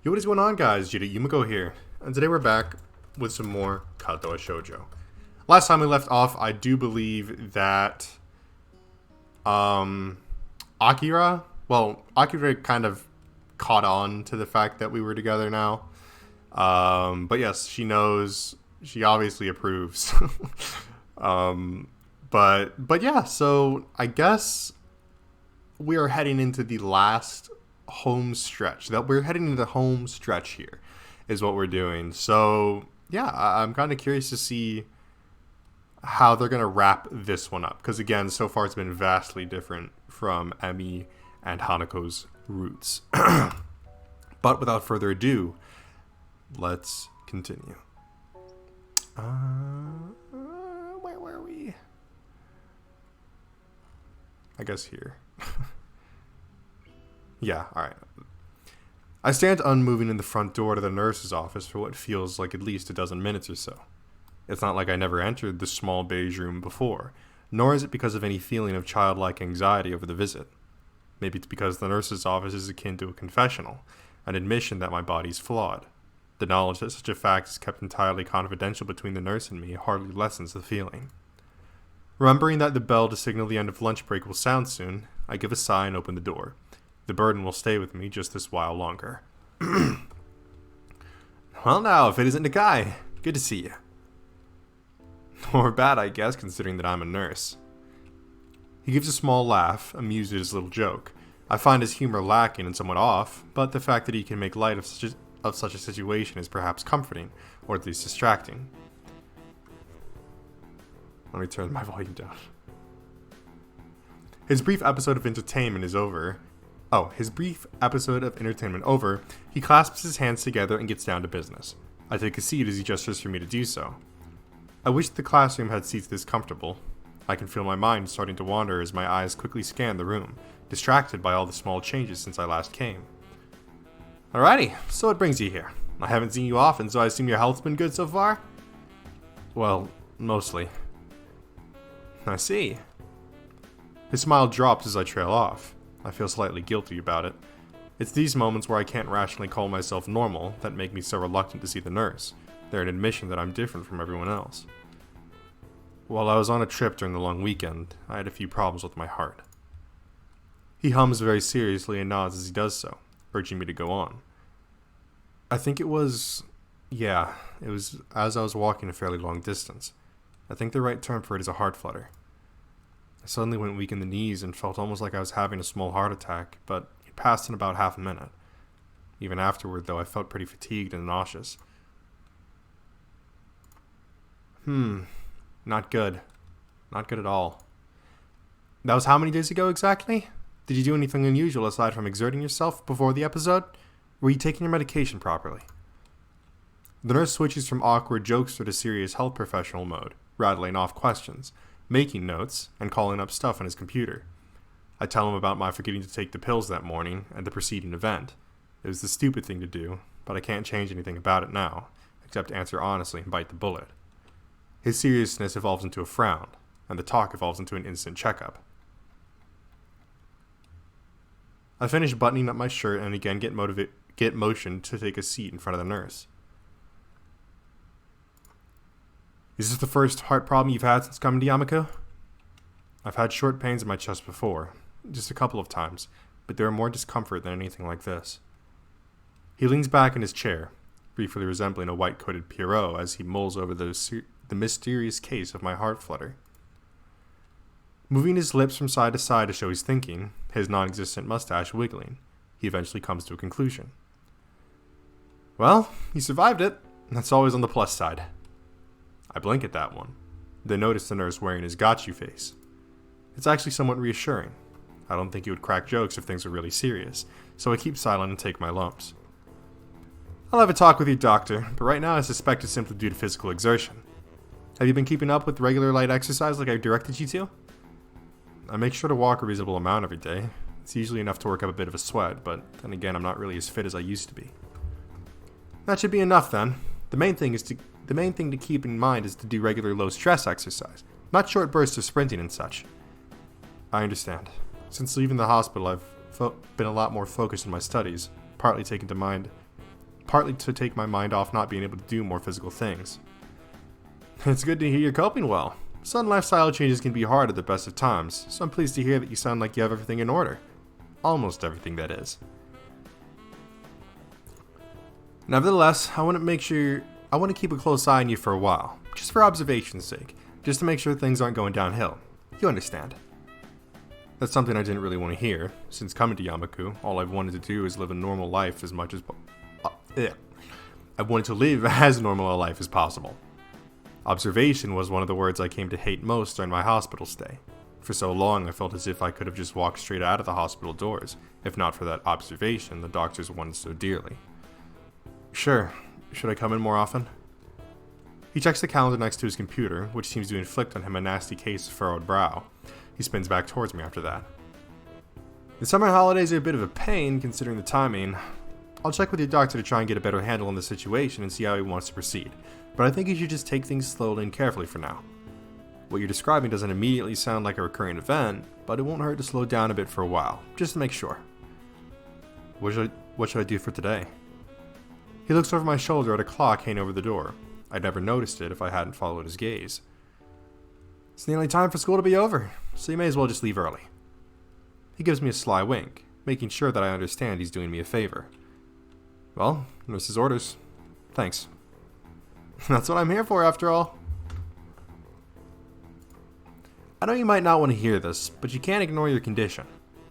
Yo, what is going on, guys? J.Yumeko here, and today we're back with some more Katawa Shoujo. Last time we left off, I do believe that Akira kind of caught on to the fact that we were together now. But yes, she knows. She obviously approves. But yeah, so I guess we are heading into the last home stretch. That we're heading into the home stretch here is what we're doing. So yeah, I'm kind of curious to see how they're gonna wrap this one up, because again, so far it's been vastly different from Emi and Hanako's roots. But without further ado, let's continue. Where were we? I guess here. Yeah, alright. I stand unmoving in the front door to the nurse's office for what feels like at least a dozen minutes or so. It's not like I never entered the small beige room before, nor is it because of any feeling of childlike anxiety over the visit. Maybe it's because the nurse's office is akin to a confessional, an admission that my body's flawed. The knowledge that such a fact is kept entirely confidential between the nurse and me hardly lessens the feeling. Remembering that the bell to signal the end of lunch break will sound soon, I give a sigh and open the door. The burden will stay with me just this while longer. Well now, if it isn't Nakai, good to see you. Or bad, I guess, considering that I'm a nurse. He gives a small laugh, amused at his little joke. I find his humor lacking and somewhat off, but the fact that he can make light of such a situation is perhaps comforting, or at least distracting. Let me turn my volume down. His brief episode of entertainment over, he clasps his hands together and gets down to business. I take a seat as he gestures for me to do so. I wish the classroom had seats this comfortable. I can feel my mind starting to wander as my eyes quickly scan the room, distracted by all the small changes since I last came. Alrighty, so what brings you here? I haven't seen you often, so I assume your health's been good so far? Well, mostly. I see. His smile drops as I trail off. I feel slightly guilty about it. It's these moments where I can't rationally call myself normal that make me so reluctant to see the nurse. They're an admission that I'm different from everyone else. While I was on a trip during the long weekend, I had a few problems with my heart. He hums very seriously and nods as he does so, urging me to go on. I think it was as I was walking a fairly long distance. I think the right term for it is a heart flutter. I suddenly went weak in the knees and felt almost like I was having a small heart attack, but it passed in about half a minute. Even afterward, though, I felt pretty fatigued and nauseous. Not good. Not good at all. That was how many days ago exactly? Did you do anything unusual aside from exerting yourself before the episode? Were you taking your medication properly? The nurse switches from awkward jokester to serious health professional mode, rattling off questions, making notes, and calling up stuff on his computer. I tell him about my forgetting to take the pills that morning and the preceding event. It was the stupid thing to do, but I can't change anything about it now, except answer honestly and bite the bullet. His seriousness evolves into a frown, and the talk evolves into an instant checkup. I finish buttoning up my shirt and again get motioned to take a seat in front of the nurse. Is this the first heart problem you've had since coming to Yumeko? I've had short pains in my chest before, just a couple of times, but they were more discomfort than anything like this. He leans back in his chair, briefly resembling a white-coated Pierrot as he mulls over the mysterious case of my heart flutter. Moving his lips from side to side to show he's thinking, his non-existent mustache wiggling, he eventually comes to a conclusion. Well, he survived it. That's always on the plus side. I blink at that one, then notice the nurse wearing his got you face. It's actually somewhat reassuring. I don't think he would crack jokes if things were really serious, so I keep silent and take my lumps. I'll have a talk with your doctor, but right now I suspect it's simply due to physical exertion. Have you been keeping up with regular light exercise like I directed you to? I make sure to walk a reasonable amount every day. It's usually enough to work up a bit of a sweat, but then again I'm not really as fit as I used to be. That should be enough then. The main thing to keep in mind is to do regular low-stress exercise, not short bursts of sprinting and such. I understand. Since leaving the hospital, I've been a lot more focused on my studies, partly taking to mind partly to take my mind off not being able to do more physical things. It's good to hear you're coping well. Sudden lifestyle changes can be hard at the best of times, so I'm pleased to hear that you sound like you have everything in order. Almost everything, that is. Nevertheless, I want to keep a close eye on you for a while, just for observation's sake, just to make sure things aren't going downhill. You understand. That's something I didn't really want to hear. Since coming to Yumeko, all I've wanted to do is live a normal life as much as I've wanted to live as normal a life as possible. Observation was one of the words I came to hate most during my hospital stay. For so long, I felt as if I could have just walked straight out of the hospital doors, if not for that observation the doctors wanted so dearly. Sure, should I come in more often? He checks the calendar next to his computer, which seems to inflict on him a nasty case of furrowed brow. He spins back towards me after that. The summer holidays are a bit of a pain, considering the timing. I'll check with your doctor to try and get a better handle on the situation and see how he wants to proceed, but I think you should just take things slowly and carefully for now. What you're describing doesn't immediately sound like a recurring event, but it won't hurt to slow down a bit for a while, just to make sure. What should I do for today? He looks over my shoulder at a clock hanging over the door. I'd never noticed it if I hadn't followed his gaze. It's nearly time for school to be over, so you may as well just leave early. He gives me a sly wink, making sure that I understand he's doing me a favor. Well, nurse's orders. Thanks. That's what I'm here for, after all. I know you might not want to hear this, but you can't ignore your condition.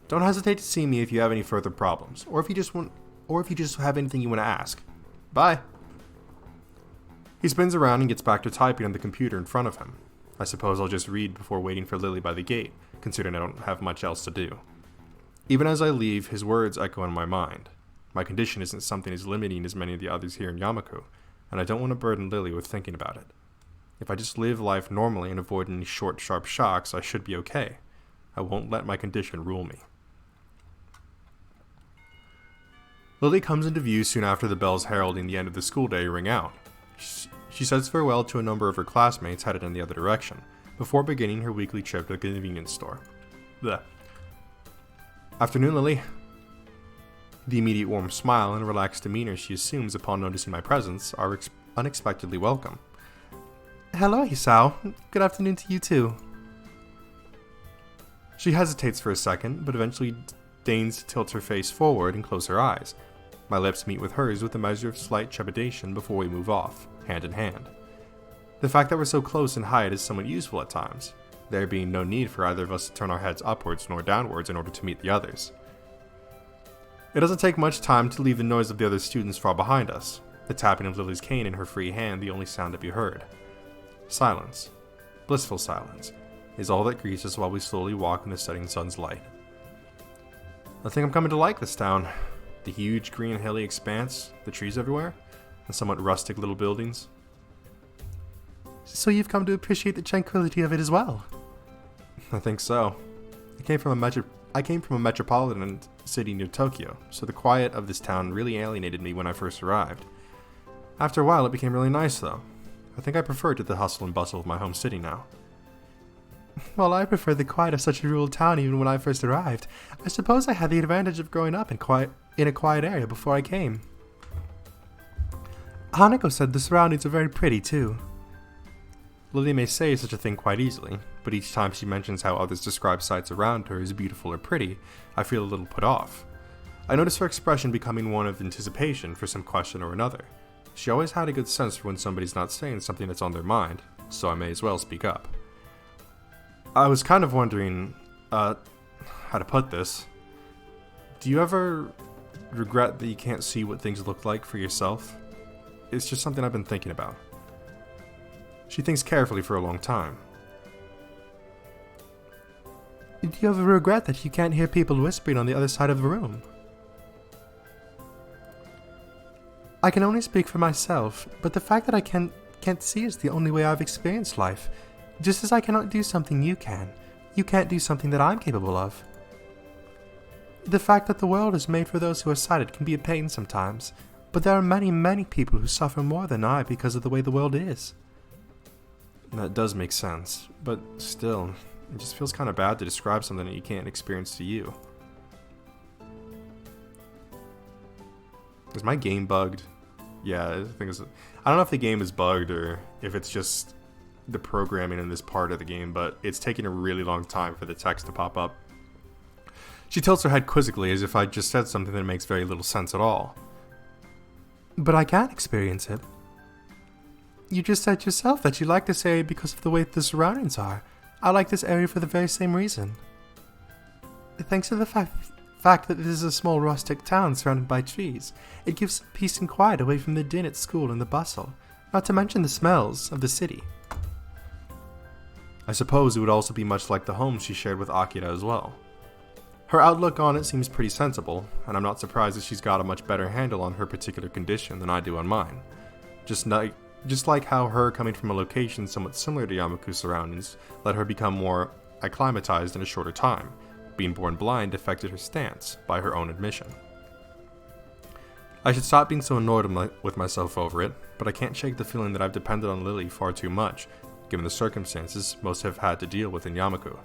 Don't hesitate to see me if you have any further problems, or if you just have anything you want to ask. Bye. He spins around and gets back to typing on the computer in front of him. I suppose I'll just read before waiting for Lily by the gate, considering I don't have much else to do. Even as I leave, his words echo in my mind. My condition isn't something as limiting as many of the others here in Yumeko, and I don't want to burden Lily with thinking about it. If I just live life normally and avoid any short, sharp shocks, I should be okay. I won't let my condition rule me. Lily comes into view soon after the bells heralding the end of the school day ring out. She says farewell to a number of her classmates headed in the other direction, before beginning her weekly trip to the convenience store. Blech. Afternoon, Lily. The immediate warm smile and relaxed demeanor she assumes upon noticing my presence are unexpectedly welcome. Hello, Hisao. Good afternoon to you too. She hesitates for a second, but eventually deigns to tilt her face forward and close her eyes. My lips meet with hers with a measure of slight trepidation before we move off, hand in hand. The fact that we're so close in height is somewhat useful at times, there being no need for either of us to turn our heads upwards nor downwards in order to meet the others. It doesn't take much time to leave the noise of the other students far behind us, the tapping of Lily's cane in her free hand the only sound to be heard. Silence, blissful silence, is all that greets us while we slowly walk in the setting sun's light. I think I'm coming to like this town. The huge green hilly expanse, the trees everywhere, and somewhat rustic little buildings. So you've come to appreciate the tranquility of it as well? I think so. I came from a metropolitan city near Tokyo, so the quiet of this town really alienated me when I first arrived. After a while it became really nice though. I think I prefer it to the hustle and bustle of my home city now. Well, I prefer the quiet of such a rural town even when I first arrived. I suppose I had the advantage of growing up in a quiet area before I came. Hanako said the surroundings are very pretty too. Lily may say such a thing quite easily, but each time she mentions how others describe sights around her as beautiful or pretty, I feel a little put off. I notice her expression becoming one of anticipation for some question or another. She always had a good sense for when somebody's not saying something that's on their mind, so I may as well speak up. I was kind of wondering, how to put this. Do you ever regret that you can't see what things look like for yourself? It's just something I've been thinking about. She thinks carefully for a long time. Do you ever regret that you can't hear people whispering on the other side of the room? I can only speak for myself, but the fact that I can't see is the only way I've experienced life. Just as I cannot do something you can't do something that I'm capable of. The fact that the world is made for those who are sighted can be a pain sometimes, but there are many, many people who suffer more than I because of the way the world is. That does make sense, but still, it just feels kind of bad to describe something that you can't experience to you. Is my game bugged? Yeah, I don't know if the game is bugged or if it's just the programming in this part of the game, but it's taking a really long time for the text to pop up. She tilts her head quizzically as if I just said something that makes very little sense at all. But I can experience it. You just said yourself that you like this area because of the way the surroundings are. I like this area for the very same reason. Thanks to the fact that this is a small rustic town surrounded by trees, it gives peace and quiet away from the din at school and the bustle, not to mention the smells of the city. I suppose it would also be much like the home she shared with Akira as well. Her outlook on it seems pretty sensible, and I'm not surprised that she's got a much better handle on her particular condition than I do on mine. Just like how her coming from a location somewhat similar to Yamaku's surroundings let her become more acclimatized in a shorter time. Being born blind affected her stance, by her own admission. I should stop being so annoyed with myself over it, but I can't shake the feeling that I've depended on Lily far too much, given the circumstances most have had to deal with in Yamaku.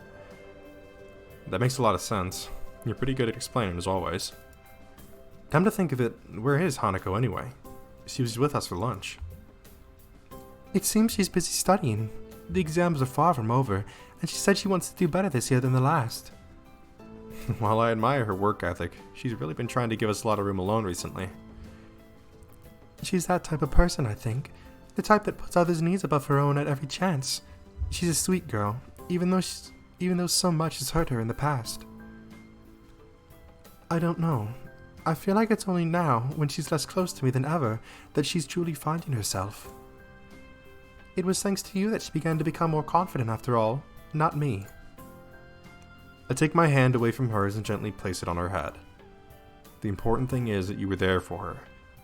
That makes a lot of sense. You're pretty good at explaining, as always. Come to think of it, where is Hanako anyway? She was with us for lunch. It seems she's busy studying. The exams are far from over, and she said she wants to do better this year than the last. While I admire her work ethic, she's really been trying to give us a lot of room alone recently. She's that type of person, I think. The type that puts others' needs above her own at every chance. She's a sweet girl, even though so much has hurt her in the past. I don't know. I feel like it's only now, when she's less close to me than ever, that she's truly finding herself. It was thanks to you that she began to become more confident after all, not me. I take my hand away from hers and gently place it on her head. The important thing is that you were there for her.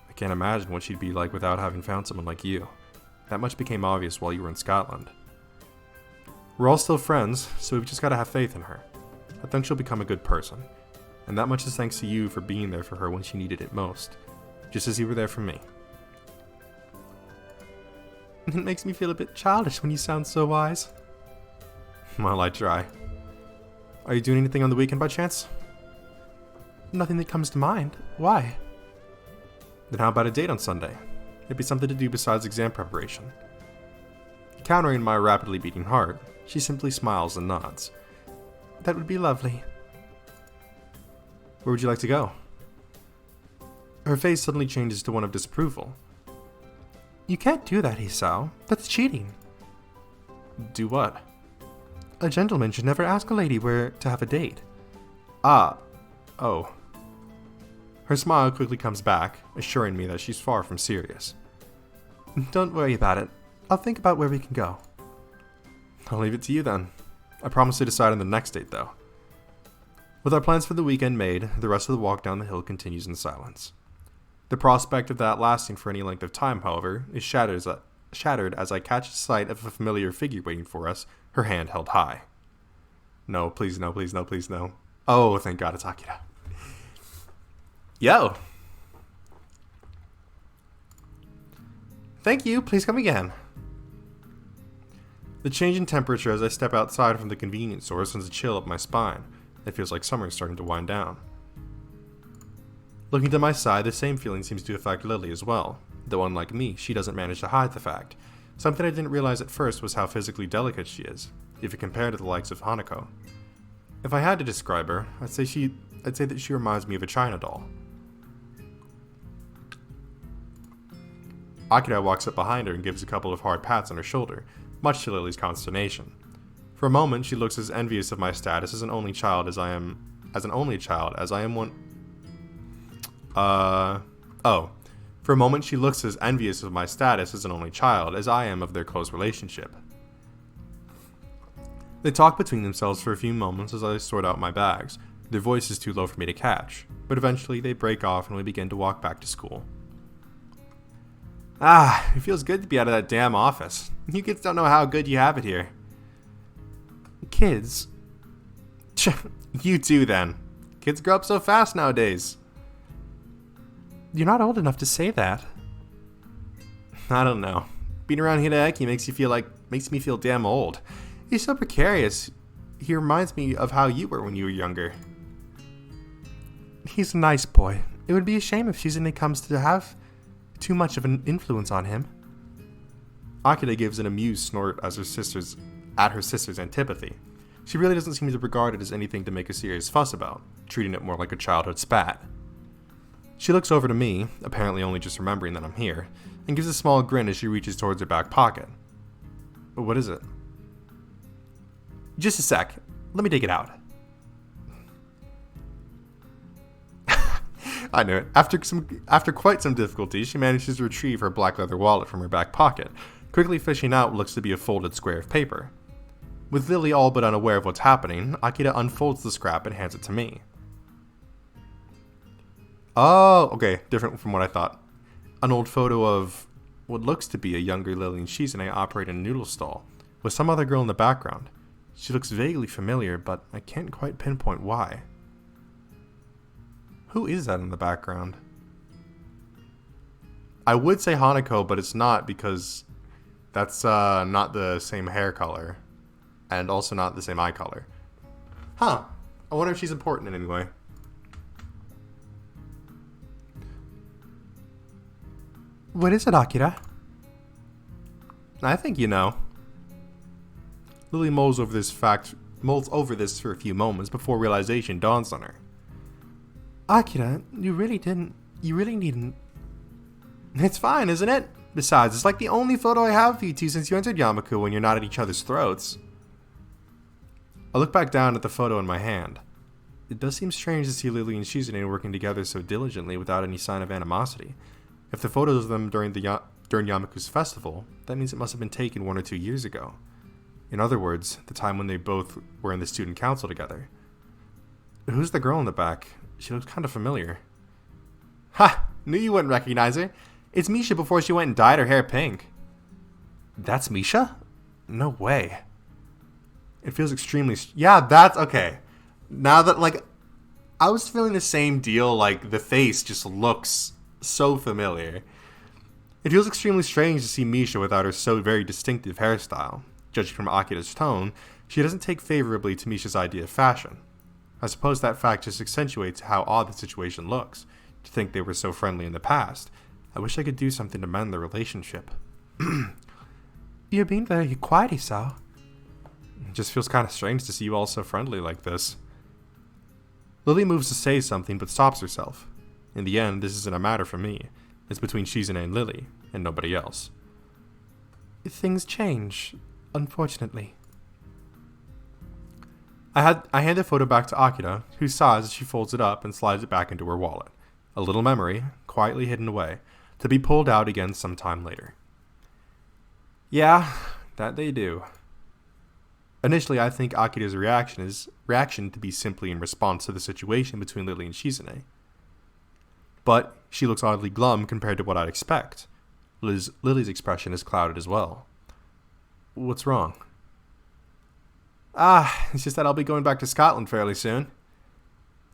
I can't imagine what she'd be like without having found someone like you. That much became obvious while you were in Scotland. We're all still friends, so we've just gotta have faith in her. I think she'll become a good person. And that much is thanks to you for being there for her when she needed it most. Just as you were there for me. It makes me feel a bit childish when you sound so wise. Well, I try. Are you doing anything on the weekend by chance? Nothing that comes to mind. Why? Then how about a date on Sunday? It'd be something to do besides exam preparation. Countering my rapidly beating heart, she simply smiles and nods. That would be lovely. Where would you like to go? Her face suddenly changes to one of disapproval. You can't do that, Hisao. That's cheating. Do what? A gentleman should never ask a lady where to have a date. Oh. Her smile quickly comes back, assuring me that she's far from serious. Don't worry about it. I'll think about where we can go. I'll leave it to you then. I promise to decide on the next date, though. With our plans for the weekend made, the rest of the walk down the hill continues in silence. The prospect of that lasting for any length of time, however, is shattered as I catch sight of a familiar figure waiting for us, her hand held high. No, please no, please no, please no. Oh, thank God it's Akira. Yo! Thank you, please come again. The change in temperature as I step outside from the convenience store sends a chill up my spine. It feels like summer is starting to wind down. Looking to my side, the same feeling seems to affect Lily as well, though unlike me, she doesn't manage to hide the fact. Something I didn't realize at first was how physically delicate she is, if you compare to the likes of Hanako. If I had to describe her, I'd say that she reminds me of a China doll. Akira walks up behind her and gives a couple of hard pats on her shoulder, much to Lily's consternation. For a moment, she looks as envious of my status as an only child as I am one. For a moment, she looks as envious of my status as an only child as I am of their close relationship. They talk between themselves for a few moments as I sort out my bags. Their voice is too low for me to catch, but eventually they break off and we begin to walk back to school. It feels good to be out of that damn office. You kids don't know how good you have it here. Kids? You too, then. Kids grow up so fast nowadays. You're not old enough to say that. I don't know. Being around Hideki makes me feel damn old. He's so precarious. He reminds me of how you were when you were younger. He's a nice boy. It would be a shame if Shizune comes to have too much of an influence on him. Akira gives an amused snort at her sister's antipathy. She really doesn't seem to regard it as anything to make a serious fuss about, treating it more like a childhood spat. She looks over to me, apparently only just remembering that I'm here, and gives a small grin as she reaches towards her back pocket. What is it? Just a sec. Let me take it out. I knew it. After quite some difficulty, she manages to retrieve her black leather wallet from her back pocket, quickly fishing out what looks to be a folded square of paper. With Lily all but unaware of what's happening, Akira unfolds the scrap and hands it to me. Oh, okay, different from what I thought. An old photo of what looks to be a younger Lily and Shizune operating a noodle stall, with some other girl in the background. She looks vaguely familiar, but I can't quite pinpoint why. Who is that in the background? I would say Hanako, but it's not because that's not the same hair color. And also not the same eye color. Huh. I wonder if she's important in any way. What is it, Akira? I think you know. Lily mulls over this for a few moments before realization dawns on her. Akira, you really needn't. It's fine, isn't it? Besides, it's like the only photo I have of you two since you entered Yamaku when you're not at each other's throats. I look back down at the photo in my hand. It does seem strange to see Lily and Shizune working together so diligently without any sign of animosity. If the photos of them during Yamaku's festival, that means it must have been taken 1 or 2 years ago. In other words, the time when they both were in the student council together. Who's the girl in the back? She looks kind of familiar. Ha! Knew you wouldn't recognize her. It's Misha before she went and dyed her hair pink. That's Misha? No way. It feels extremely... Yeah, that's... Okay. Now that, I was feeling the same deal, the face just looks so familiar. It feels extremely strange to see Misha without her so very distinctive hairstyle. Judging from Akira's tone, she doesn't take favorably to Misha's idea of fashion. I suppose that fact just accentuates how odd the situation looks. To think they were so friendly in the past. I wish I could do something to mend the relationship. You're being very quiet, Isao. It just feels kind of strange to see you all so friendly like this. Lily moves to say something but stops herself. In the end, this isn't a matter for me. It's between Shizune and Lily, and nobody else. Things change, unfortunately. I hand the photo back to Akira, who sighs as she folds it up and slides it back into her wallet. A little memory, quietly hidden away, to be pulled out again sometime later. Yeah, that they do. Initially, I think Akira's reaction to be simply in response to the situation between Lily and Shizune. But she looks oddly glum compared to what I'd expect. Lily's expression is clouded as well. What's wrong? It's just that I'll be going back to Scotland fairly soon.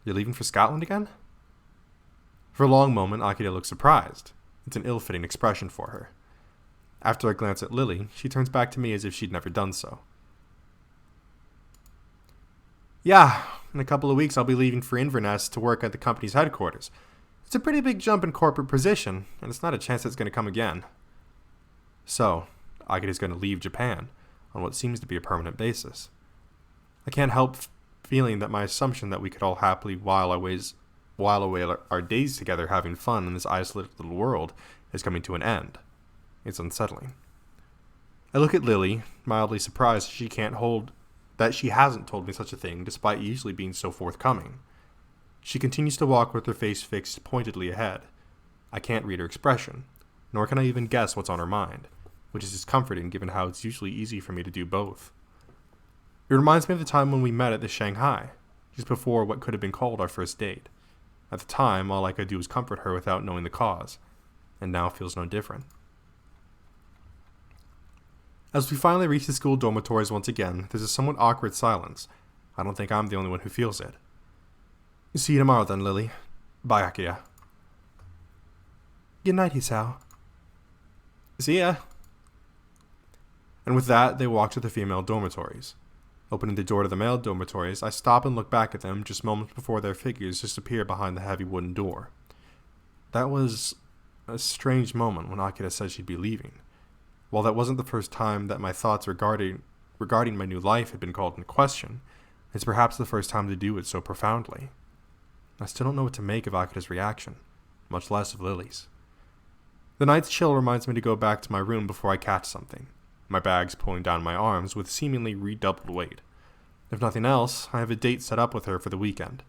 You're leaving for Scotland again? For a long moment, Akira looks surprised. It's an ill-fitting expression for her. After I glance at Lily, she turns back to me as if she'd never done so. Yeah, in a couple of weeks I'll be leaving for Inverness to work at the company's headquarters. It's a pretty big jump in corporate position, and it's not a chance that's going to come again. So, Akira's going to leave Japan, on what seems to be a permanent basis. I can't help feeling that my assumption that we could all happily while away our days together having fun in this isolated little world is coming to an end. It's unsettling. I look at Lily, mildly surprised that she hasn't told me such a thing despite usually being so forthcoming. She continues to walk with her face fixed pointedly ahead. I can't read her expression, nor can I even guess what's on her mind, which is discomforting given how it's usually easy for me to do both. It reminds me of the time when we met at the Shanghai, just before what could have been called our first date. At the time, all I could do was comfort her without knowing the cause, and now feels no different. As we finally reach the school dormitories once again, there's a somewhat awkward silence. I don't think I'm the only one who feels it. See you tomorrow then, Lily. Bye, Akira. Good night, Hisao. See ya. And with that, they walk to the female dormitories. Opening the door to the male dormitories, I stop and look back at them just moments before their figures disappear behind the heavy wooden door. That was a strange moment when Akira said she'd be leaving. While that wasn't the first time that my thoughts regarding my new life had been called into question, it's perhaps the first time to do it so profoundly. I still don't know what to make of Akira's reaction, much less of Lily's. The night's chill reminds me to go back to my room before I catch something, my bags pulling down my arms with seemingly redoubled weight. If nothing else, I have a date set up with her for the weekend.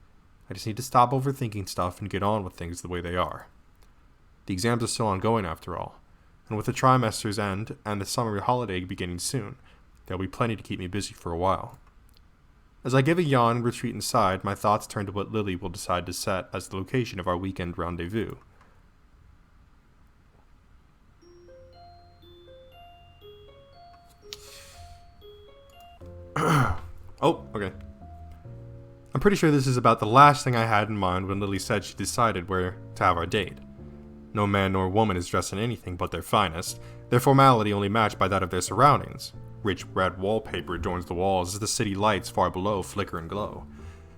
I just need to stop overthinking stuff and get on with things the way they are. The exams are still ongoing after all, and with the trimester's end and the summer holiday beginning soon, there'll be plenty to keep me busy for a while. As I give a yawn and retreat inside, my thoughts turn to what Lily will decide to set as the location of our weekend rendezvous. Oh, okay. I'm pretty sure this is about the last thing I had in mind when Lily said she decided where to have our date. No man nor woman is dressed in anything but their finest, their formality only matched by that of their surroundings. Rich red wallpaper adorns the walls as the city lights far below flicker and glow.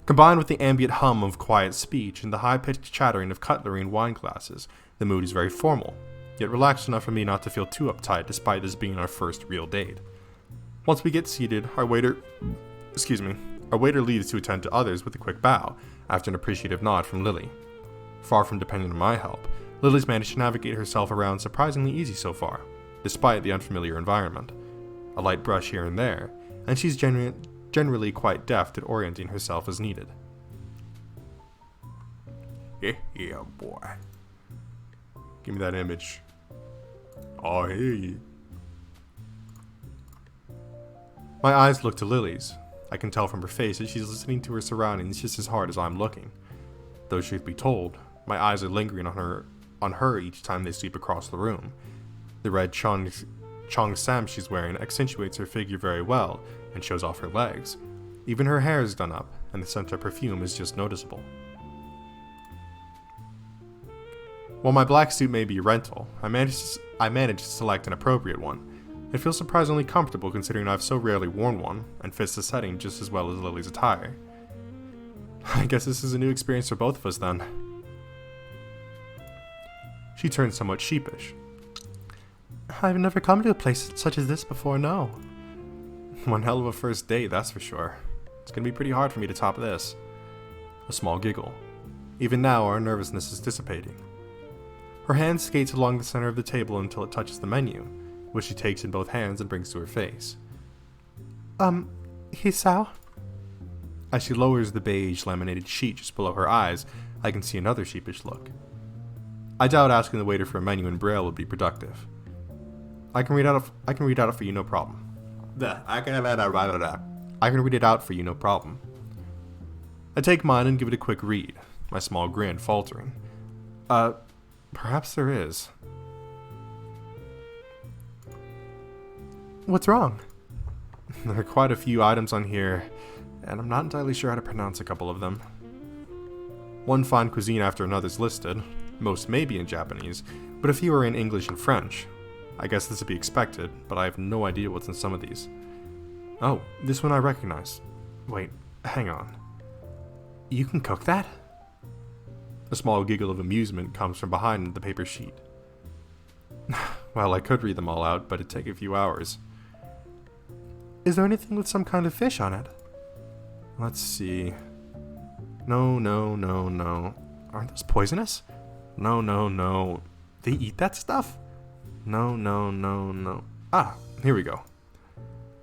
Combined with the ambient hum of quiet speech and the high-pitched chattering of cutlery and wine glasses, the mood is very formal, yet relaxed enough for me not to feel too uptight despite this being our first real date. Once we get seated, our waiter leaves to attend to others with a quick bow, after an appreciative nod from Lily. Far from depending on my help, Lily's managed to navigate herself around surprisingly easy so far, despite the unfamiliar environment. A light brush here and there, and she's generally quite deft at orienting herself as needed. Yeah, boy. Give me that image. Oh, hey. My eyes look to Lily's. I can tell from her face that she's listening to her surroundings just as hard as I'm looking. Though truth be told, my eyes are lingering on her each time they sweep across the room. The red cheongsam she's wearing accentuates her figure very well and shows off her legs. Even her hair is done up, and the scent of perfume is just noticeable. While my black suit may be a rental, I managed to select an appropriate one. It feels surprisingly comfortable considering I've so rarely worn one, and fits the setting just as well as Lily's attire. I guess this is a new experience for both of us then. She turns somewhat sheepish. I've never come to a place such as this before, no. One hell of a first date, that's for sure. It's gonna be pretty hard for me to top this. A small giggle. Even now, our nervousness is dissipating. Her hand skates along the center of the table until it touches the menu, which she takes in both hands and brings to her face. Hisao? As she lowers the beige laminated sheet just below her eyes, I can see another sheepish look. I doubt asking the waiter for a menu in Braille would be productive. I can read it out for you, no problem. I can read it out for you, no problem. I take mine and give it a quick read, my small grin faltering. Perhaps there is. What's wrong? There are quite a few items on here, and I'm not entirely sure how to pronounce a couple of them. One fine cuisine after another's listed. Most may be in Japanese, but a few are in English and French. I guess this would be expected, but I have no idea what's in some of these. Oh, this one I recognize. Wait, hang on. You can cook that? A small giggle of amusement comes from behind the paper sheet. Well, I could read them all out, but it'd take a few hours. Is there anything with some kind of fish on it? Let's see. No. Aren't those poisonous? No. They eat that stuff? No. Ah, here we go.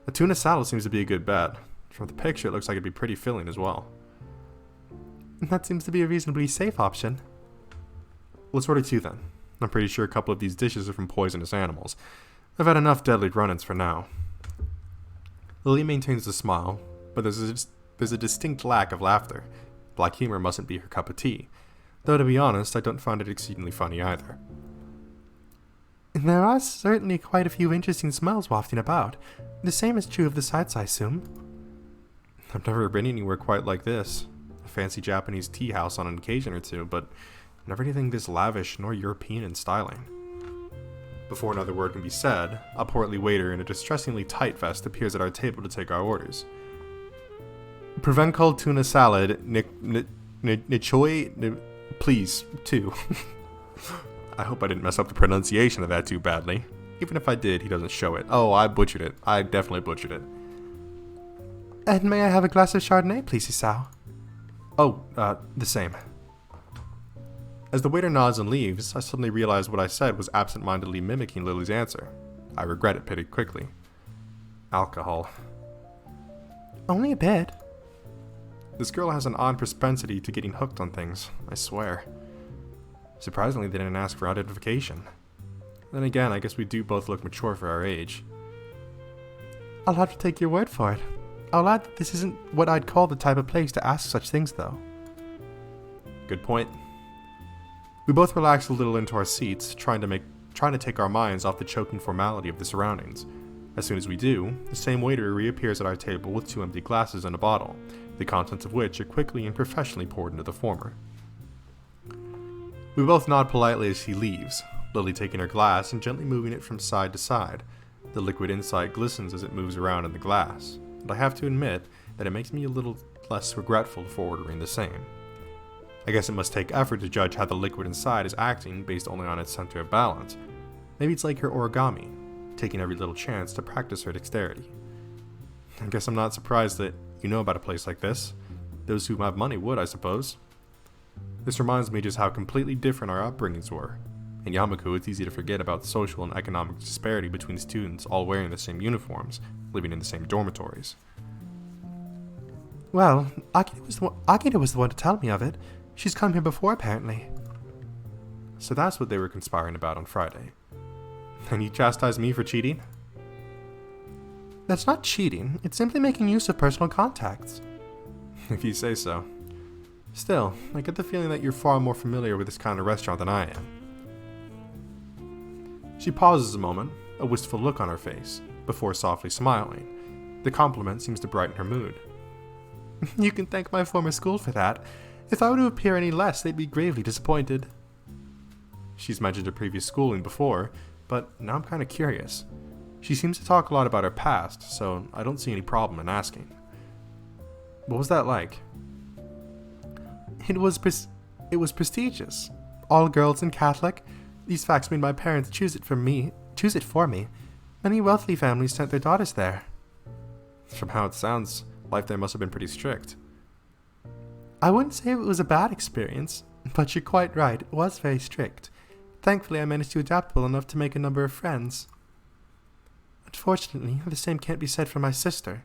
A tuna salad seems to be a good bet. From the picture, it looks like it'd be pretty filling as well. That seems to be a reasonably safe option. Let's order 2 then. I'm pretty sure a couple of these dishes are from poisonous animals. I've had enough deadly run-ins for now. Lily maintains a smile, but there's a distinct lack of laughter. Black humor mustn't be her cup of tea. Though to be honest, I don't find it exceedingly funny either. There are certainly quite a few interesting smells wafting about. The same is true of the sights, I assume. I've never been anywhere quite like this. A fancy Japanese tea house on an occasion or two, but never anything this lavish nor European in styling. Before another word can be said, a portly waiter in a distressingly tight vest appears at our table to take our orders. Provencal tuna salad, nichoi, please, 2. I hope I didn't mess up the pronunciation of that too badly. Even if I did, he doesn't show it. Oh, I butchered it. I definitely butchered it. And may I have a glass of Chardonnay, please, Isao? Oh, the same. As the waiter nods and leaves, I suddenly realize what I said was absent-mindedly mimicking Lily's answer. I regret it pretty quickly. Alcohol. Only a bit. This girl has an odd propensity to getting hooked on things, I swear. Surprisingly, they didn't ask for identification. Then again, I guess we do both look mature for our age. I'll have to take your word for it. I'll add that this isn't what I'd call the type of place to ask such things, though. Good point. We both relax a little into our seats, trying to take our minds off the choking formality of the surroundings. As soon as we do, the same waiter reappears at our table with 2 empty glasses and a bottle, the contents of which are quickly and professionally poured into the former. We both nod politely as he leaves, Lily taking her glass and gently moving it from side to side. The liquid inside glistens as it moves around in the glass, and I have to admit that it makes me a little less regretful for ordering the same. I guess it must take effort to judge how the liquid inside is acting based only on its center of balance. Maybe it's like her origami, taking every little chance to practice her dexterity. I guess I'm not surprised that you know about a place like this. Those who have money would, I suppose. This reminds me just how completely different our upbringings were. In Yumeko, it's easy to forget about the social and economic disparity between students all wearing the same uniforms, living in the same dormitories. Well, Akita was the one to tell me of it. She's come here before, apparently. So that's what they were conspiring about on Friday. And you chastise me for cheating? That's not cheating. It's simply making use of personal contacts. If you say so. Still, I get the feeling that you're far more familiar with this kind of restaurant than I am. She pauses a moment, a wistful look on her face, before softly smiling. The compliment seems to brighten her mood. You can thank my former school for that. If I were to appear any less, they'd be gravely disappointed. She's mentioned her previous schooling before, but now I'm kind of curious. She seems to talk a lot about her past, so I don't see any problem in asking. What was that like? It was prestigious. All girls and Catholic. These facts made my parents choose it for me. Many wealthy families sent their daughters there. From how it sounds, life there must have been pretty strict. I wouldn't say it was a bad experience, but you're quite right, it was very strict. Thankfully, I managed to adapt well enough to make a number of friends. Unfortunately, the same can't be said for my sister.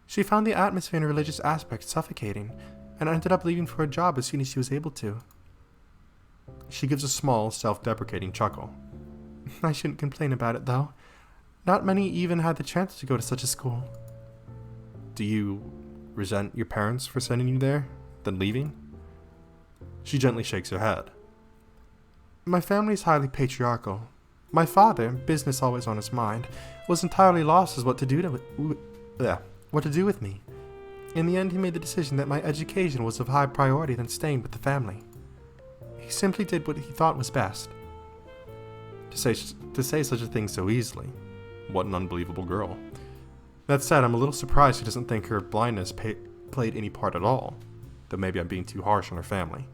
She found the atmosphere and religious aspects suffocating, and ended up leaving for a job as soon as she was able to. She gives a small, self-deprecating chuckle. I shouldn't complain about it, though. Not many even had the chance to go to such a school. Do you resent your parents for sending you there, then leaving? She gently shakes her head. My family's highly patriarchal. My father, business always on his mind, was entirely lost as what to do with me. In the end, he made the decision that my education was of high priority than staying with the family. He simply did what he thought was best. To say such a thing so easily. What an unbelievable girl. That said, I'm a little surprised she doesn't think her blindness played any part at all. Though maybe I'm being too harsh on her family.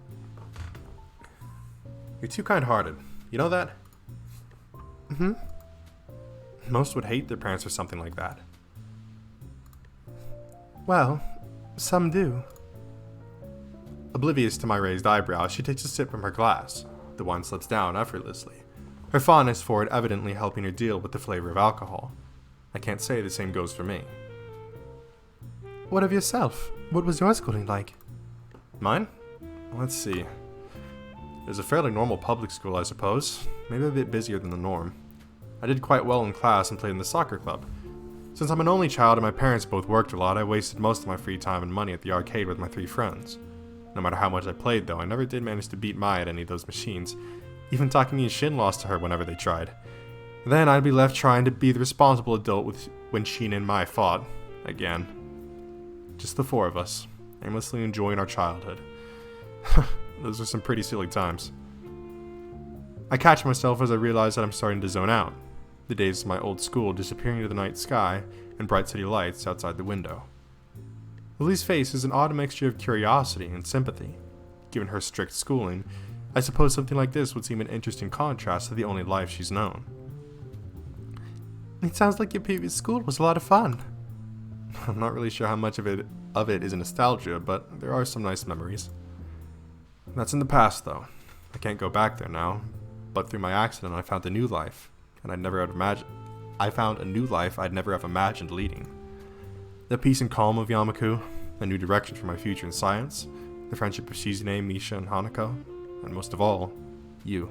You're too kind-hearted. You know that? Mm-hmm. Most would hate their parents for something like that. Well, some do. Oblivious to my raised eyebrows, she takes a sip from her glass. The wine slips down effortlessly. Her fondness for it evidently helping her deal with the flavor of alcohol. I can't say the same goes for me. What of yourself? What was your schooling like? Mine? Let's see. It was a fairly normal public school, I suppose. Maybe a bit busier than the norm. I did quite well in class and played in the soccer club. Since I'm an only child and my parents both worked a lot, I wasted most of my free time and money at the arcade with my 3 friends. No matter how much I played, though, I never did manage to beat Mai at any of those machines. Even Takumi and Shin lost to her whenever they tried. Then I'd be left trying to be the responsible adult when Shin and Mai fought. Again. Just the 4 of us, aimlessly enjoying our childhood. Those are some pretty silly times. I catch myself as I realize that I'm starting to zone out. The days of my old school disappearing into the night sky and bright city lights outside the window. Lily's face is an odd mixture of curiosity and sympathy. Given her strict schooling, I suppose something like this would seem an interesting contrast to the only life she's known. It sounds like your previous school was a lot of fun. I'm not really sure how much of it is nostalgia, but there are some nice memories. That's in the past, though. I can't go back there now, but through my accident I found a new life, and I found a new life I'd never have imagined leading. The peace and calm of Yamaku, a new direction for my future in science, the friendship of Shizune, Misha, and Hanako, and most of all, you.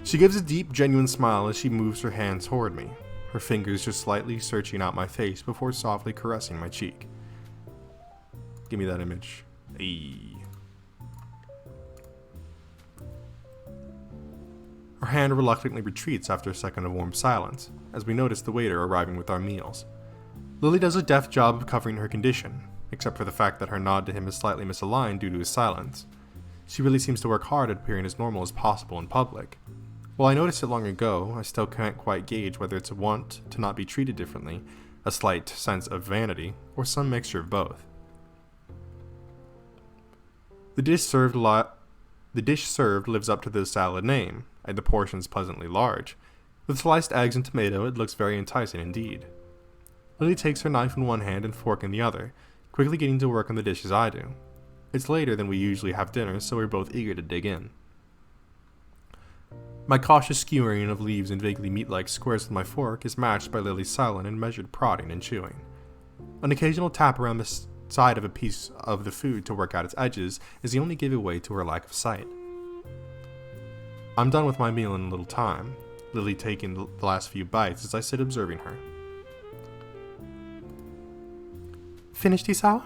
She gives a deep, genuine smile as she moves her hands toward me, her fingers just slightly searching out my face before softly caressing my cheek. Give me that image. Ayy. Her hand reluctantly retreats after a second of warm silence, as we notice the waiter arriving with our meals. Lily does a deft job of covering her condition, except for the fact that her nod to him is slightly misaligned due to his silence. She really seems to work hard at appearing as normal as possible in public. While I noticed it long ago, I still can't quite gauge whether it's a want to not be treated differently, a slight sense of vanity, or some mixture of both. The dish served lives up to the salad name, and the portions pleasantly large. With sliced eggs and tomato, it looks very enticing indeed. Lily takes her knife in one hand and fork in the other, quickly getting to work on the dish as I do. It's later than we usually have dinner, so we're both eager to dig in. My cautious skewering of leaves and vaguely meat-like squares with my fork is matched by Lily's silent and measured prodding and chewing. An occasional tap around the side of a piece of the food to work out its edges is the only giveaway to her lack of sight. I'm done with my meal in a little time, Lily taking the last few bites as I sit observing her. Finished, Isao?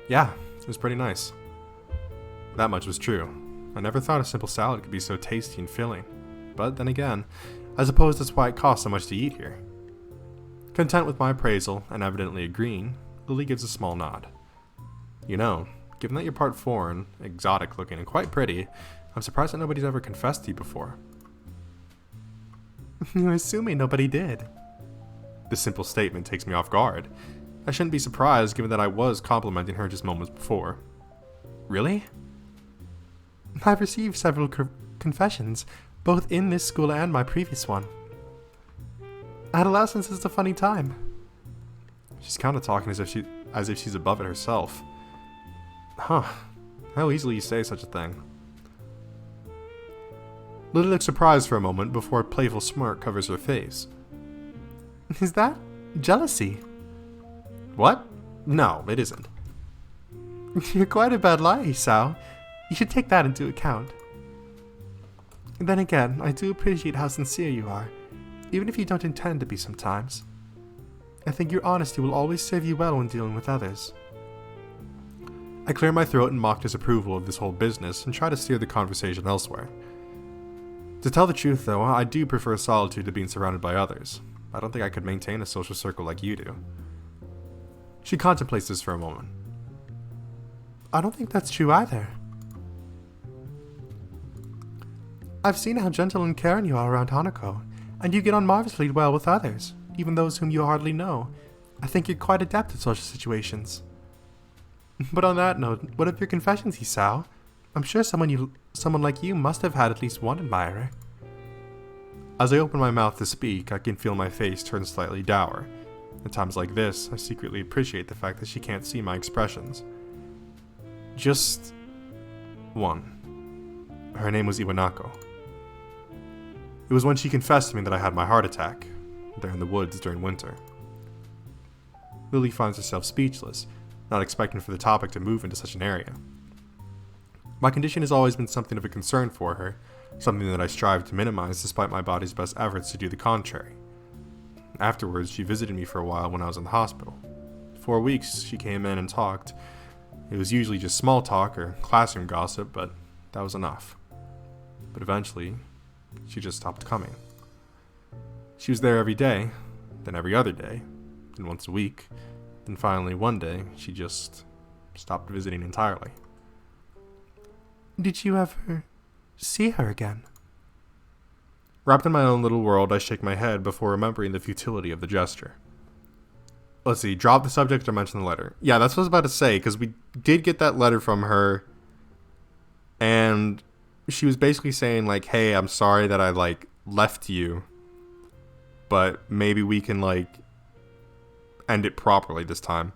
Yeah, it was pretty nice. That much was true. I never thought a simple salad could be so tasty and filling. But then again, I suppose that's why it costs so much to eat here. Content with my appraisal, and evidently agreeing, Lily gives a small nod. You know, given that you're part foreign, exotic looking, and quite pretty, I'm surprised that nobody's ever confessed to you before. You're assuming nobody did. This simple statement takes me off guard. I shouldn't be surprised given that I was complimenting her just moments before. Really? I've received several confessions, both in this school and my previous one. Adolescence is a funny time. She's kind of talking as if she's above it herself. Huh. How easily you say such a thing. Lily looks surprised for a moment before a playful smirk covers her face. Is that jealousy? What? No, it isn't. You're quite a bad liar, Isao. You should take that into account. Then again, I do appreciate how sincere you are, even if you don't intend to be sometimes. I think your honesty will always serve you well when dealing with others. I clear my throat in mock disapproval of this whole business and try to steer the conversation elsewhere. To tell the truth, though, I do prefer solitude to being surrounded by others. I don't think I could maintain a social circle like you do. She contemplates this for a moment. I don't think that's true either. I've seen how gentle and caring you are around Hanako, and you get on marvelously well with others, even those whom you hardly know. I think you're quite adept at social situations. But on that note, what of your confessions, Isao? I'm sure someone like you must have had at least one admirer. As I open my mouth to speak, I can feel my face turn slightly dour. At times like this, I secretly appreciate the fact that she can't see my expressions. Just one. Her name was Iwanako. It was when she confessed to me that I had my heart attack, there in the woods during winter. Lily finds herself speechless, not expecting for the topic to move into such an area. My condition has always been something of a concern for her, something that I strive to minimize despite my body's best efforts to do the contrary. Afterwards, she visited me for a while when I was in the hospital. 4 weeks, she came in and talked. It was usually just small talk or classroom gossip, but that was enough. But eventually, she just stopped coming. She was there every day, then every other day, then once a week, then finally one day, she just stopped visiting entirely. Did you ever see her again? Wrapped in my own little world, I shake my head before remembering the futility of the gesture. let's see, drop the subject or mention the letter. Yeah, that's what I was about to say, because we did get that letter from her, and she was basically saying, like, hey, I'm sorry that I, like, left you, but maybe we can, like, end it properly this time.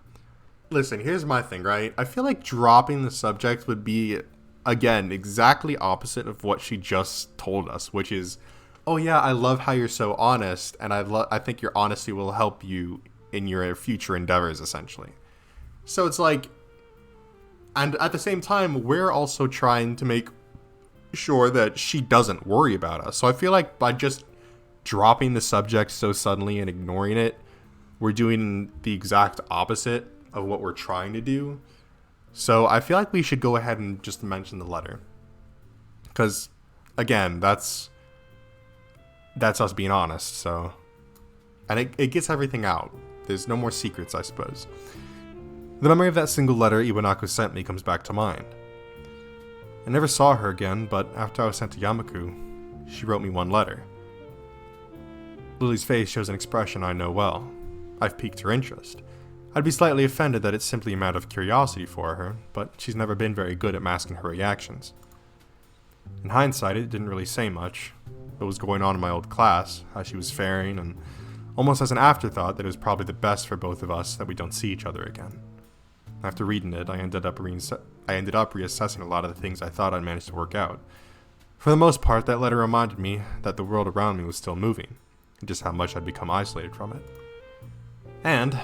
Listen, here's my thing, right? I feel like dropping the subject would be, again, exactly opposite of what she just told us, which is, oh yeah, I love how you're so honest, and I think your honesty will help you in your future endeavors, essentially. So it's like, and at the same time, we're also trying to make sure that she doesn't worry about us. So I feel like by just dropping the subject so suddenly and ignoring it, we're doing the exact opposite of what we're trying to do. So I feel like we should go ahead and just mention the letter. Because, again, that's us being honest, so... And it gets everything out. There's no more secrets, I suppose. The memory of that single letter Iwanako sent me comes back to mind. I never saw her again, but after I was sent to Yamaku, she wrote me one letter. Lily's face shows an expression I know well. I've piqued her interest. I'd be slightly offended that it's simply a matter of curiosity for her, but she's never been very good at masking her reactions. In hindsight, it didn't really say much. What was going on in my old class, how she was faring, and almost as an afterthought that it was probably the best for both of us that we don't see each other again. After reading it, I ended up reassessing a lot of the things I thought I'd managed to work out. For the most part, that letter reminded me that the world around me was still moving, and just how much I'd become isolated from it. And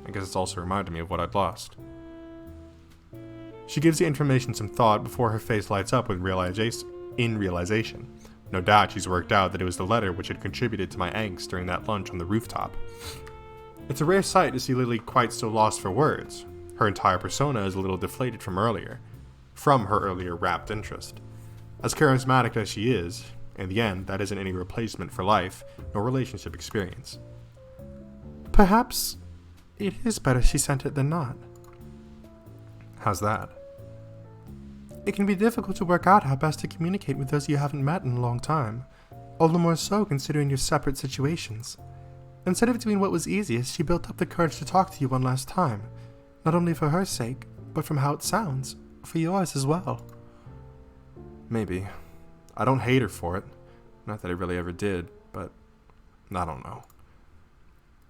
I guess it's also reminded me of what I'd lost. She gives the information some thought before her face lights up with realization. No doubt she's worked out that it was the letter which had contributed to my angst during that lunch on the rooftop. It's a rare sight to see Lily quite so lost for words. Her entire persona is a little deflated from her earlier rapt interest. As charismatic as she is, in the end, that isn't any replacement for life, nor relationship experience. Perhaps it is better she sent it than not. How's that? It can be difficult to work out how best to communicate with those you haven't met in a long time, all the more so considering your separate situations. Instead of doing what was easiest, she built up the courage to talk to you one last time, not only for her sake, but from how it sounds, for yours as well. Maybe. I don't hate her for it. Not that I really ever did, but I don't know.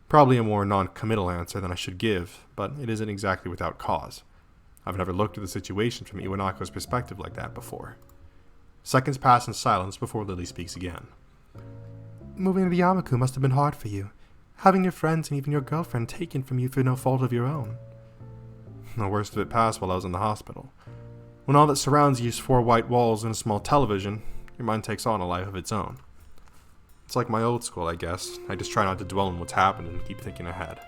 Probably a more non-committal answer than I should give, but it isn't exactly without cause. I've never looked at the situation from Iwanako's perspective like that before. Seconds pass in silence before Lily speaks again. Moving to Yamaku must have been hard for you, having your friends and even your girlfriend taken from you for no fault of your own. The worst of it passed while I was in the hospital. When all that surrounds you is 4 white walls and a small television, your mind takes on a life of its own. It's like my old school, I guess. I just try not to dwell on what's happened and keep thinking ahead.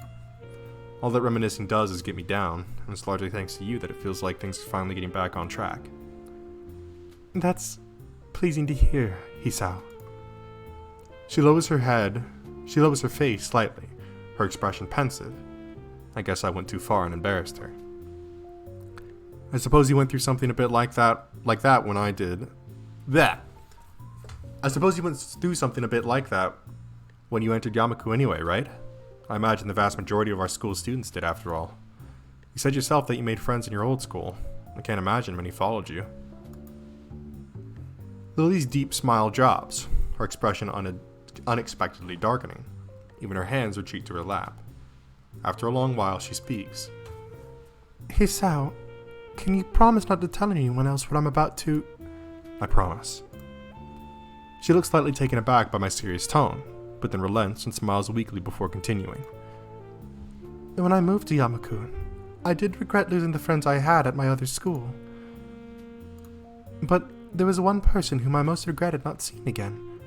All that reminiscing does is get me down, and it's largely thanks to you that it feels like things are finally getting back on track. That's pleasing to hear, Hisao. She lowers her face slightly, her expression pensive. I guess I went too far and embarrassed her. I suppose you went through something a bit like that when I did. I suppose you went through something a bit like that when you entered Yamaku anyway, right? I imagine the vast majority of our school students did, after all. You said yourself that you made friends in your old school. I can't imagine many followed you. Lily's deep smile drops, her expression unexpectedly darkening. Even her hands retreat to her lap. After a long while, she speaks. Hisao, can you promise not to tell anyone else what I'm about to... I promise. She looks slightly taken aback by my serious tone, but then relents and smiles weakly before continuing. When I moved to Yamaku, I did regret losing the friends I had at my other school. But there was one person whom I most regretted not seeing again.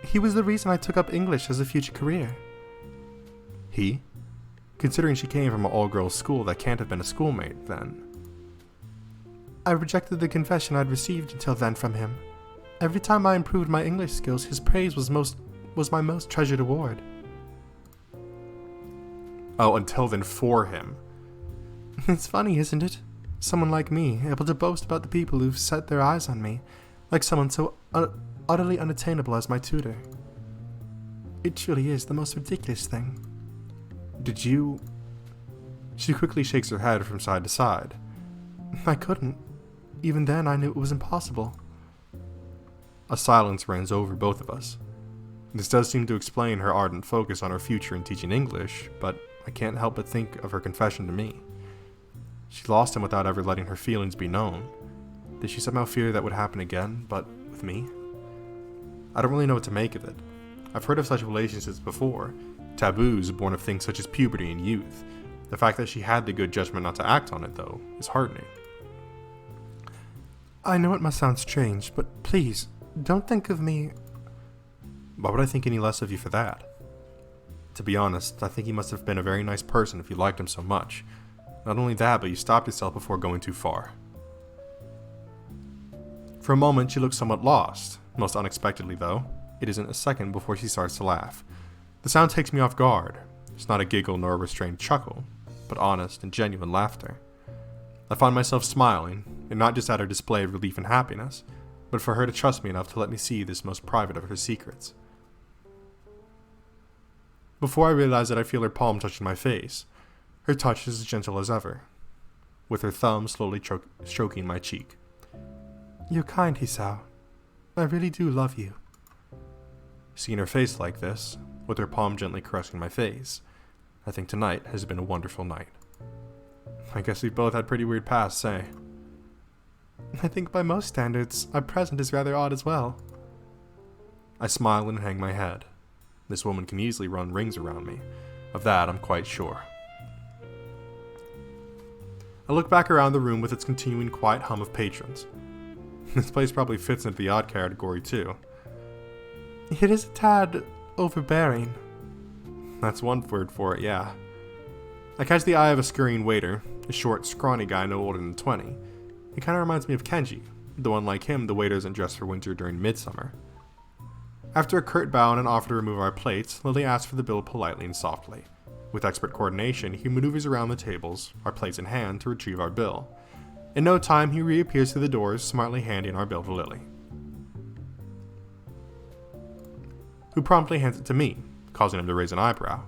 He was the reason I took up English as a future career. He? Considering she came from an all-girls school, that can't have been a schoolmate, then. I rejected the confession I'd received until then from him. Every time I improved my English skills, his praise was my most treasured award. Oh, until then for him. It's funny, isn't it? Someone like me, able to boast about the people who've set their eyes on me, like someone so utterly unattainable as my tutor. It truly is the most ridiculous thing. Did you She quickly shakes her head from side to side. I couldn't. Even then, I knew it was impossible. A silence reigns over both of us. This does seem to explain her ardent focus on her future in teaching English, but I can't help but think of her confession to me. She lost him without ever letting her feelings be known. Did she somehow fear that would happen again, but with me? I don't really know what to make of it. I've heard of such relationships before, taboos born of things such as puberty and youth. The fact that she had the good judgment not to act on it, though, is heartening. I know it must sound strange, but please, don't think of me... Why would I think any less of you for that? To be honest, I think he must have been a very nice person if you liked him so much. Not only that, but you stopped yourself before going too far. For a moment, she looks somewhat lost. Most unexpectedly, though. It isn't a second before she starts to laugh. The sound takes me off guard. It's not a giggle nor a restrained chuckle, but honest and genuine laughter. I find myself smiling, and not just at her display of relief and happiness, but for her to trust me enough to let me see this most private of her secrets. Before I realize it, I feel her palm touching my face. Her touch is as gentle as ever, with her thumb slowly stroking my cheek. You're kind, Hisao. I really do love you. Seeing her face like this, with her palm gently caressing my face, I think tonight has been a wonderful night. I guess we've both had pretty weird pasts, eh? I think by most standards, our present is rather odd as well. I smile and hang my head. This woman can easily run rings around me. Of that, I'm quite sure. I look back around the room with its continuing quiet hum of patrons. This place probably fits into the odd category, too. It is a tad overbearing. That's one word for it, yeah. I catch the eye of a scurrying waiter, a short, scrawny guy no older than 20. He kind of reminds me of Kenji, though unlike him, the waiter isn't dressed for winter during midsummer. After a curt bow and an offer to remove our plates, Lily asks for the bill politely and softly. With expert coordination, he maneuvers around the tables, our plates in hand, to retrieve our bill. In no time, he reappears through the doors, smartly handing our bill to Lily, who promptly hands it to me, causing him to raise an eyebrow.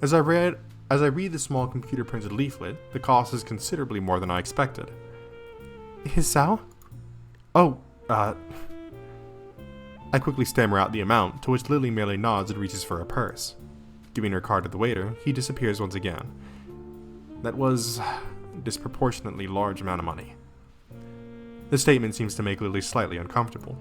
As I read the small computer-printed leaflet, the cost is considerably more than I expected. Hisao? Oh, I quickly stammer out the amount, to which Lily merely nods and reaches for her purse. Giving her card to the waiter, he disappears once again. That was a disproportionately large amount of money. The statement seems to make Lily slightly uncomfortable.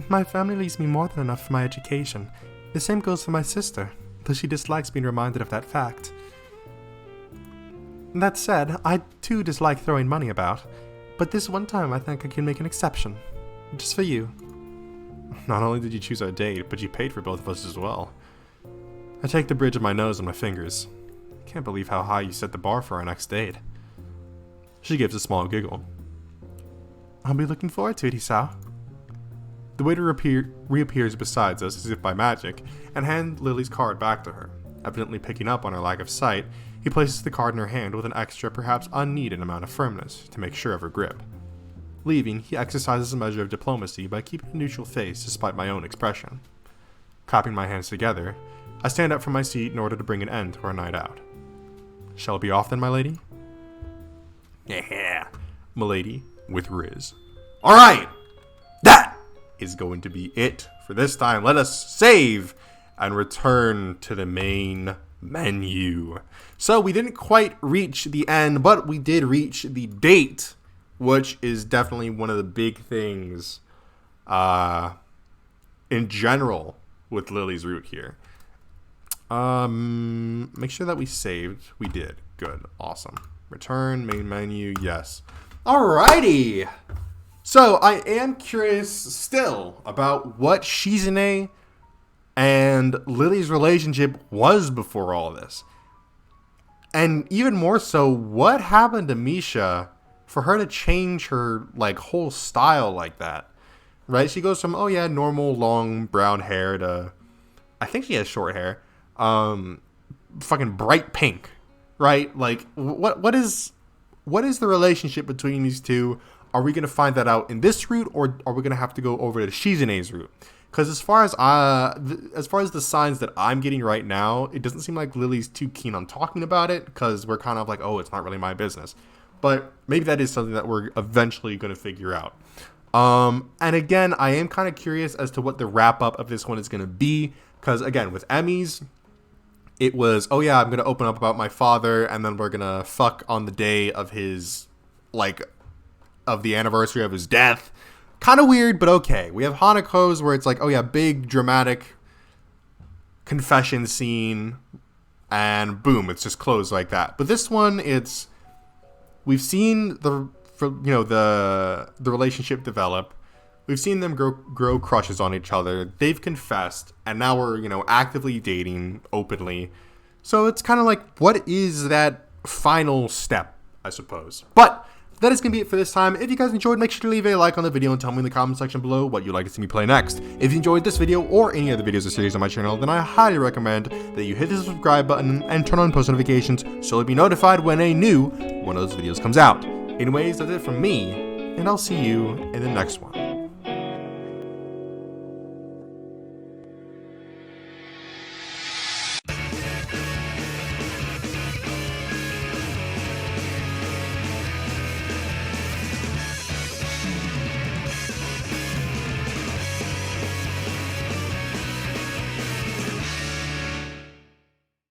My family leaves me more than enough for my education. The same goes for my sister, though she dislikes being reminded of that fact. That said, I too dislike throwing money about, but this one time I think I can make an exception. Just for you. Not only did you choose our date, but you paid for both of us as well. I take the bridge of my nose on my fingers. Can't believe how high you set the bar for our next date. She gives a small giggle. I'll be looking forward to it, Hisao. The waiter reappears beside us as if by magic, and hands Lily's card back to her. Evidently picking up on her lack of sight, he places the card in her hand with an extra, perhaps unneeded amount of firmness to make sure of her grip. Leaving, he exercises a measure of diplomacy by keeping a neutral face despite my own expression. Clapping my hands together, I stand up from my seat in order to bring an end to our night out. Shall it be off then, my lady? Yeah, milady, with Riz. Alright! That is going to be it for this time. Let us save and return to the main menu. So we didn't quite reach the end, but we did reach the date, which is definitely one of the big things in general with Lily's route here. Make sure that we saved. We did. Good. Awesome. Return, main menu, yes. Alrighty! So, I am curious still about what Shizune and Lily's relationship was before all this. And even more so, what happened to Misha for her to change her, whole style like that? Right? She goes from, oh yeah, normal long brown hair to, I think she has short hair, fucking bright pink. Right? What is the relationship between these two? are we going to find that out in this route, or are we going to have to go over to Shizune's route? Because as far as the signs that I'm getting right now, it doesn't seem like Lily's too keen on talking about it, because we're kind of like, oh, it's not really my business. But maybe that is something that we're eventually going to figure out. And again, I am kind of curious as to what the wrap up of this one is going to be, because again, with Emmy's, it was, oh yeah, I'm going to open up about my father, and then we're going to fuck on the day of his, like, of the anniversary of his death. Kind of weird, but okay. We have Hanako's where it's like, oh yeah, big dramatic confession scene, and boom, it's just closed like that. But this one, we've seen the relationship develop. We've seen them grow crushes on each other. They've confessed, and now we're, actively dating openly. So it's kind of like, what is that final step, I suppose? But that is going to be it for this time. If you guys enjoyed, make sure to leave a like on the video and tell me in the comment section below what you'd like to see me play next. If you enjoyed this video or any other videos or series on my channel, then I highly recommend that you hit the subscribe button and turn on post notifications so you'll be notified when a new one of those videos comes out. Anyways, that's it from me, and I'll see you in the next one.